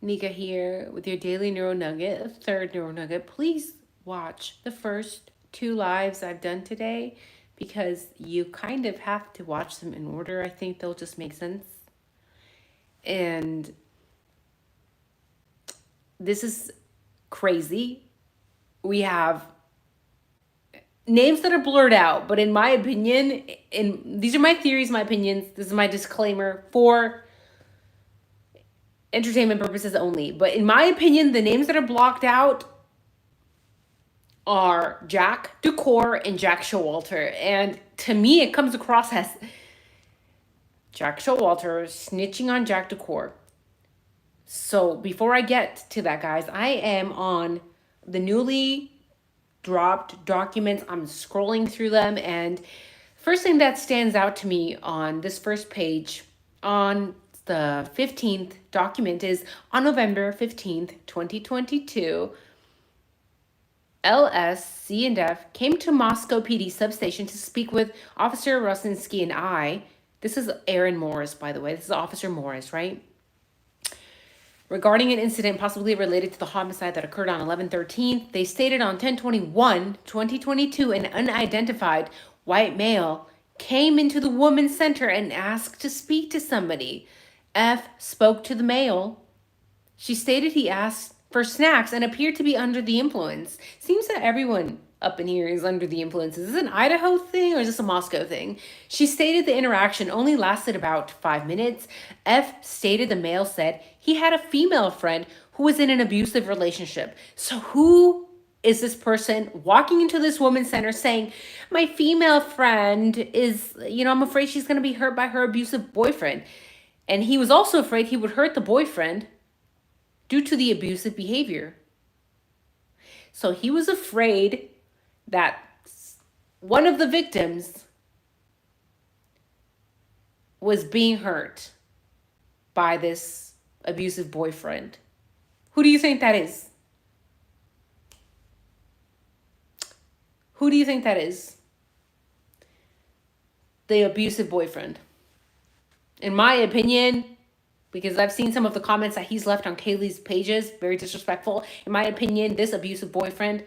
Nika here with your daily neuro nugget, third neuro nugget. Please watch the first 2 lives I've done today because you kind of have to watch them in order. I think they'll just make sense. And this is crazy. We have names that are blurred out, but in my opinion, these are my theories, my opinions. This is my disclaimer for entertainment purposes only. But in my opinion, the names that are blocked out are Jack DeCore and Jack Showalter. And to me, it comes across as Jack Showalter snitching on Jack DeCore. So before I get to that, guys, I am on the newly dropped documents. I'm scrolling through them, and first thing that stands out to me on this first page on the 15th document is on November 15th, 2022, LS, C, and F came to Moscow PD substation to speak with Officer Rosinski and I. This is Aaron Morris, by the way. This is Officer Morris, right? Regarding an incident possibly related to the homicide that occurred on 11/13, they stated on 10/21/2022, an unidentified white male came into the women's center and asked to speak to somebody. F spoke to the male. She stated he asked for snacks and appeared to be under the influence. Seems that everyone up in here is under the influence. Is this an Idaho thing or is this a Moscow thing? She stated the interaction only lasted about 5 minutes. F stated the male said he had a female friend who was in an abusive relationship. So who is this person walking into this women's center saying, my female friend is, I'm afraid she's going to be hurt by her abusive boyfriend. And he was also afraid he would hurt the boyfriend due to the abusive behavior. So he was afraid that one of the victims was being hurt by this abusive boyfriend. Who do you think that is? Who do you think that is? The abusive boyfriend. In my opinion, because I've seen some of the comments that he's left on Kaylee's pages, very disrespectful. In my opinion, this abusive boyfriend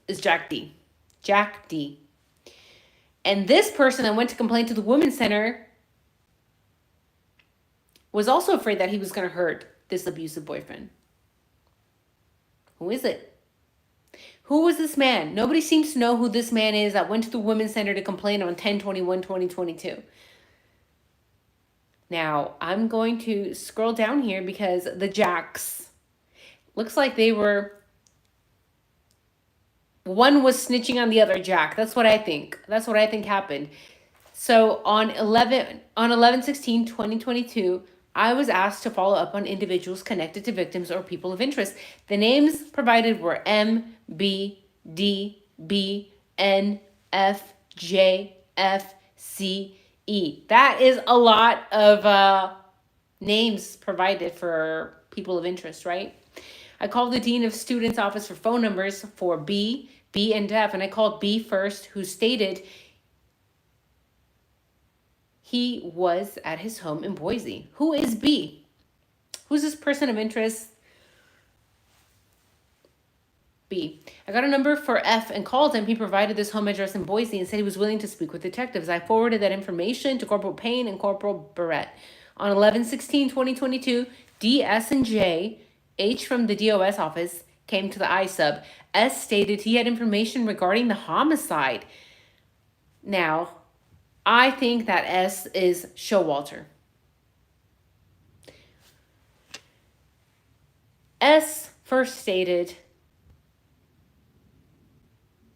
is Jack D. Jack D. And this person that went to complain to the women's center was also afraid that he was going to hurt this abusive boyfriend. Who is it? Who was this man? Nobody seems to know who this man is that went to the women's center to complain on 10/21/2022. Now, I'm going to scroll down here because the Jacks, looks like they were, one was snitching on the other Jack. That's what I think. That's what I think happened. So on 11/16/2022, I was asked to follow up on individuals connected to victims or people of interest. The names provided were M, B, D, B, N, F, J, F, C, E. That is a lot of names provided for people of interest, right? I called the Dean of Students office for phone numbers for B, and F, and I called B first, who stated he was at his home in Boise. Who is B? Who's this person of interest? B. I got a number for F and called him. He provided this home address in Boise and said he was willing to speak with detectives. I forwarded that information to Corporal Payne and Corporal Barrett. On 11/16/2022, D, S, and J, H from the DOS office, came to the I-sub. S stated he had information regarding the homicide. Now, I think that S is Showalter. S first stated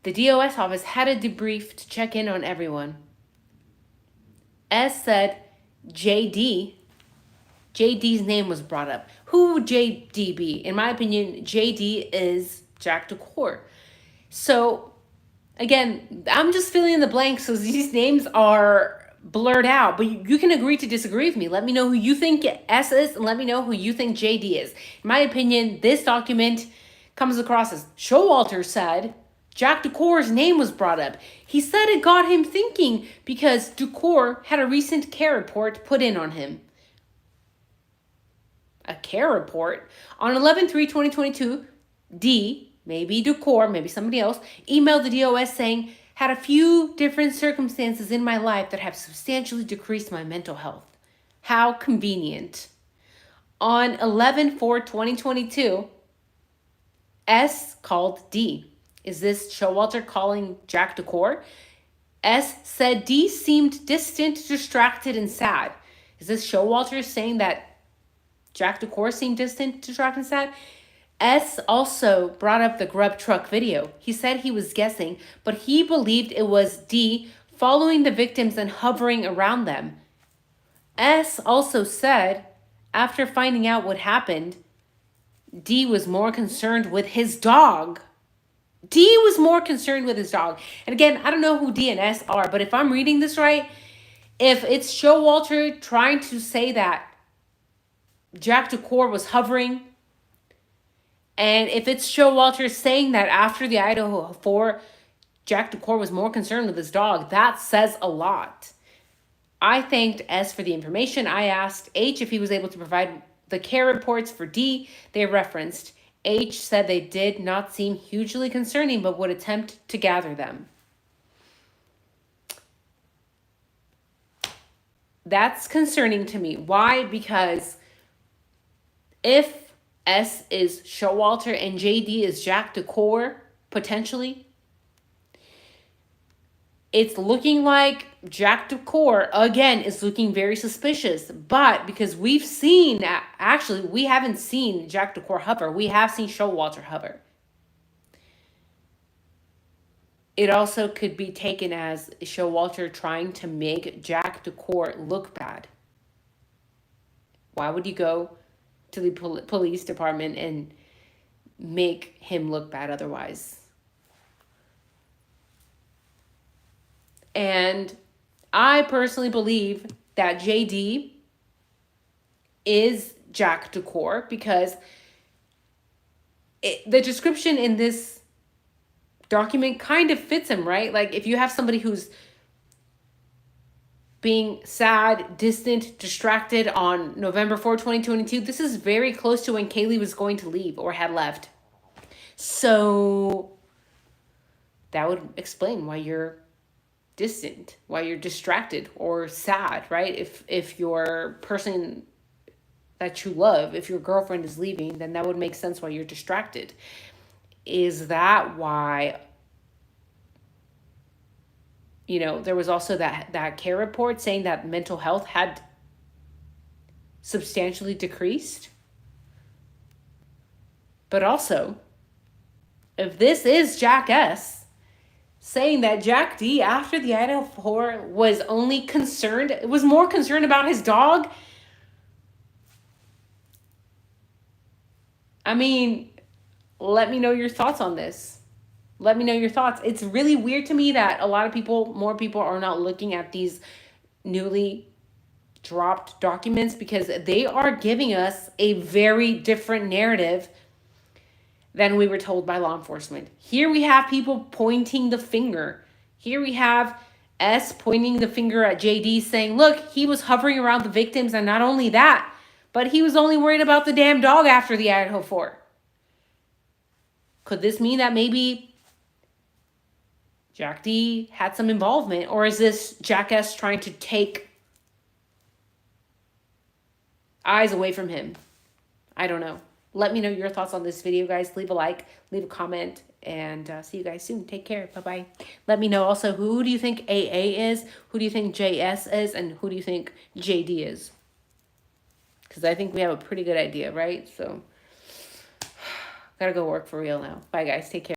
the DOS office had a debrief to check in on everyone. S said JD's name was brought up. Who would JD be? In my opinion, JD is Jack DeCore. So, again, I'm just filling in the blanks because these names are blurred out. But you can agree to disagree with me. Let me know who you think S is and let me know who you think JD is. In my opinion, this document comes across as Showalter said Jack DeCore's name was brought up. He said it got him thinking because DeCore had a recent care report put in on him. care report. On 11/3/2022, D, maybe Decor, maybe somebody else, emailed the DOS saying, had a few different circumstances in my life that have substantially decreased my mental health. How convenient. On 11/4/2022, S called D. Is this Showalter calling Jack Decor? S said D seemed distant, distracted, and sad. Is this Showalter saying that Jack Decor seemed distant, distracted, and sad? S also brought up the grub truck video. He said he was guessing, but he believed it was D following the victims and hovering around them. S also said, after finding out what happened, D was more concerned with his dog. D was more concerned with his dog. And again, I don't know who D and S are, but if I'm reading this right, if it's Showalter trying to say that Jack Decor was hovering, and if it's Showalter saying that after the IDAHO4, Jack Decor was more concerned with his dog, that says a lot. I thanked S for the information. I asked H if he was able to provide the care reports for D they referenced. H said they did not seem hugely concerning, but would attempt to gather them. That's concerning to me. Why? Because if S is Showalter and JD is Jack Decor, potentially, it's looking like Jack Decor, again, is looking very suspicious. But because we've seen, actually, we haven't seen Jack Decor hover. We have seen Showalter hover. It also could be taken as Showalter trying to make Jack Decor look bad. Why would you go to the police department and make him look bad otherwise? And I personally believe that JD is Jack Decor because the description in this document kind of fits him, right? Like if you have somebody who's being sad, distant, distracted on November 4, 2022, this is very close to when Kaylee was going to leave or had left. So that would explain why you're distant, why you're distracted or sad, right? If your person that you love, if your girlfriend is leaving, then that would make sense why you're distracted. Is that why, you know, there was also that care report saying that mental health had substantially decreased? But also, if this is Jack S saying that Jack D, after the IDAHO4, was only concerned, it was more concerned about his dog. I mean, let me know your thoughts on this. Let me know your thoughts. It's really weird to me that a lot of people, more people are not looking at these newly dropped documents because they are giving us a very different narrative than we were told by law enforcement. Here we have people pointing the finger. Here we have S pointing the finger at JD saying, look, he was hovering around the victims, and not only that, but he was only worried about the damn dog after the IDAHO4. Could this mean that maybe Jack D had some involvement, or is this Jack S trying to take eyes away from him? I don't know. Let me know your thoughts on this video, guys. Leave a like, leave a comment, and see you guys soon. Take care. Bye-bye. Let me know also, who do you think AA is? Who do you think JS is? And who do you think JD is? Because I think we have a pretty good idea, right? So, gotta go work for real now. Bye, guys. Take care.